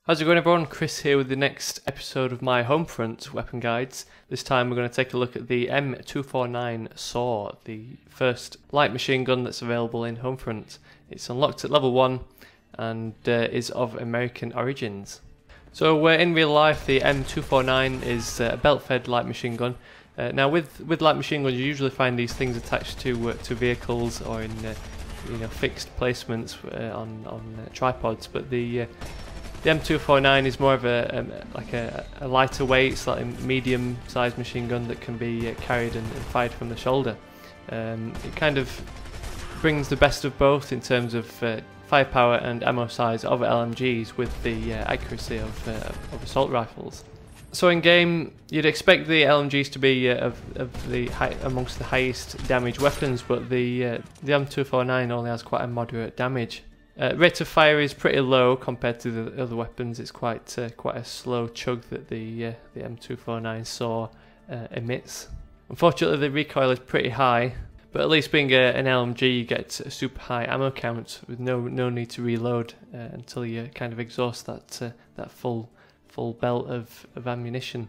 How's it going, everyone? Chris here with the next episode of my Homefront weapon guides. This time we're going to take a look at the M249 SAW, the first light machine gun that's available in Homefront. It's unlocked at level 1 and is of American origins. So in real life, the M249 is a belt-fed light machine gun. Now with light machine guns, you usually find these things attached to vehicles or in fixed placements on tripods, but the M249 is more of a lighter weight, slightly medium-sized machine gun that can be carried and fired from the shoulder. It kind of brings the best of both in terms of firepower and ammo size of LMGs with the accuracy of assault rifles. So in game, you'd expect the LMGs to be amongst the highest damage weapons, but the M249 only has quite a moderate damage. Rate of fire is pretty low compared to the other weapons. It's quite a slow chug that the M249 SAW emits. Unfortunately, the recoil is pretty high, but at least being an LMG, you get a super high ammo count with no need to reload until you kind of exhaust that full belt of ammunition.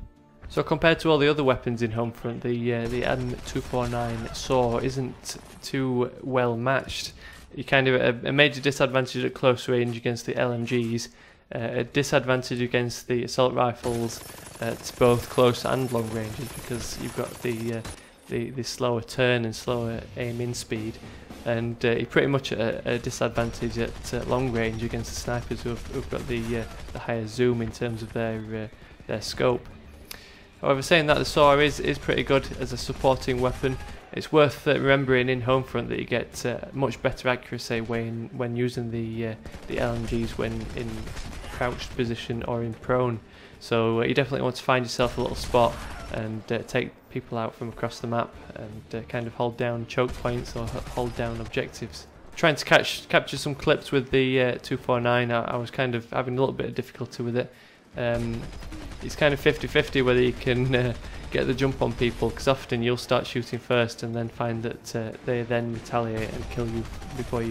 So compared to all the other weapons in Homefront, the M249 SAW isn't too well matched. You kind of a major disadvantage at close range against the LMGs, a disadvantage against the assault rifles at both close and long ranges because you've got the slower turn and slower aim-in speed, and you're pretty much at a disadvantage at long range against the snipers who've got the higher zoom in terms of their scope. However, saying that, the SAW is pretty good as a supporting weapon. It's worth remembering in Homefront that you get much better accuracy when using the LMGs when in crouched position or in prone. So you definitely want to find yourself a little spot and take people out from across the map and kind of hold down choke points or hold down objectives. Trying to capture some clips with the 249, I was kind of having a little bit of difficulty with it. It's kind of 50-50 whether you can get the jump on people, because often you'll start shooting first and then find that they then retaliate and kill you before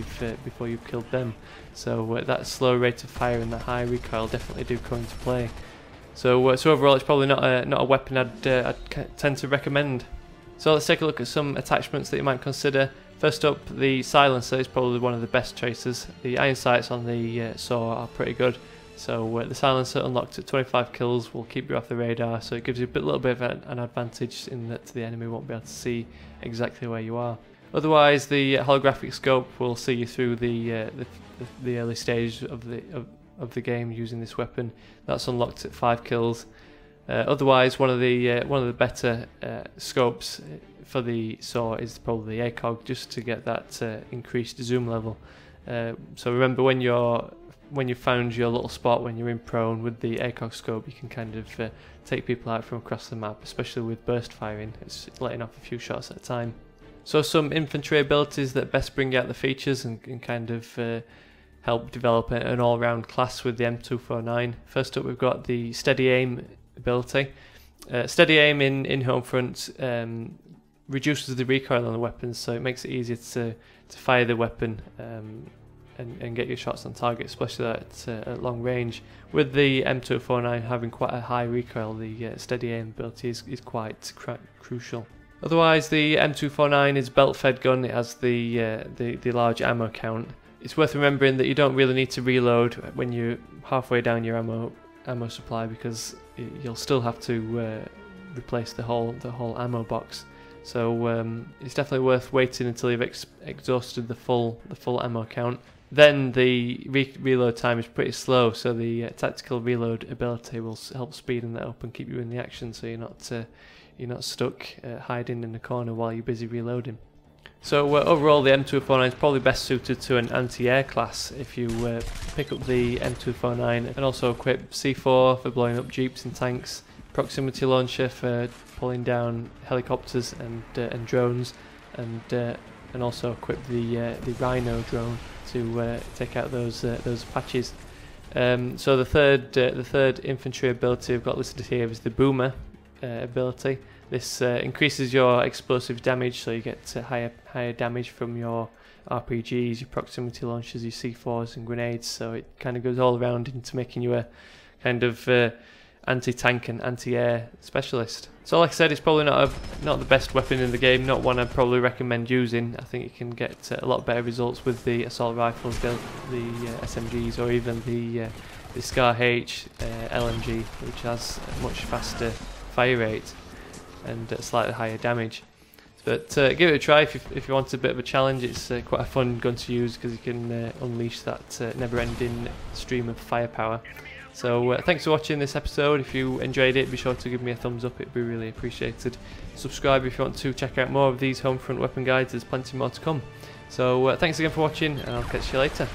you've killed them. So that slow rate of fire and the high recoil definitely do come into play. So overall, it's probably not a weapon I'd tend to recommend. So let's take a look at some attachments that you might consider. First up, the silencer is probably one of the best choices. The iron sights on the SAW are pretty good. So the silencer unlocked at 25 kills will keep you off the radar, so it gives you a little bit of an advantage in that the enemy won't be able to see exactly where you are. Otherwise, the holographic scope will see you through the early stage of the game using this weapon. That's unlocked at 5 kills. Otherwise, one of the better scopes for the SAW is probably the ACOG, just to get that increased zoom level. So remember, when you've found your little spot, when you're in prone with the ACOG scope, you can kind of take people out from across the map, especially with burst firing. It's letting off a few shots at a time. So some infantry abilities that best bring out the features and kind of help develop an all-round class with the M249. First up, we've got the steady aim ability. Steady aim in Homefront reduces the recoil on the weapons, so it makes it easier to fire the weapon and get your shots on target, especially at long range. With the M249 having quite a high recoil, the steady aim ability is quite crucial. Otherwise, the M249 is a belt-fed gun. It has the large ammo count. It's worth remembering that you don't really need to reload when you're halfway down your ammo supply, because you'll still have to replace the whole ammo box. So it's definitely worth waiting until you've exhausted the full ammo count. Then the reload time is pretty slow, so the tactical reload ability will help speeding that up and keep you in the action, so you're not stuck hiding in the corner while you're busy reloading. So overall, the M249 is probably best suited to an anti-air class. If you pick up the M249 and also equip C4 for blowing up jeeps and tanks, proximity launcher for pulling down helicopters and drones, and also equip the Rhino drone to take out those Apaches. So the third infantry ability we've got listed here is the Boomer ability. This increases your explosive damage, so you get higher damage from your RPGs, your proximity launchers, your C4s and grenades, so it kind of goes all around into making you a kind of anti-tank and anti-air specialist. So like I said, it's probably not the best weapon in the game, not one I'd probably recommend using. I think you can get a lot better results with the assault rifles, the SMGs, or even the Scar H LMG, which has a much faster fire rate and slightly higher damage. But give it a try if you want a bit of a challenge. It's quite a fun gun to use because you can unleash that never-ending stream of firepower. So thanks for watching this episode. If you enjoyed it, be sure to give me a thumbs up, it'd be really appreciated. Subscribe if you want to check out more of these Homefront weapon guides, there's plenty more to come. So thanks again for watching, and I'll catch you later.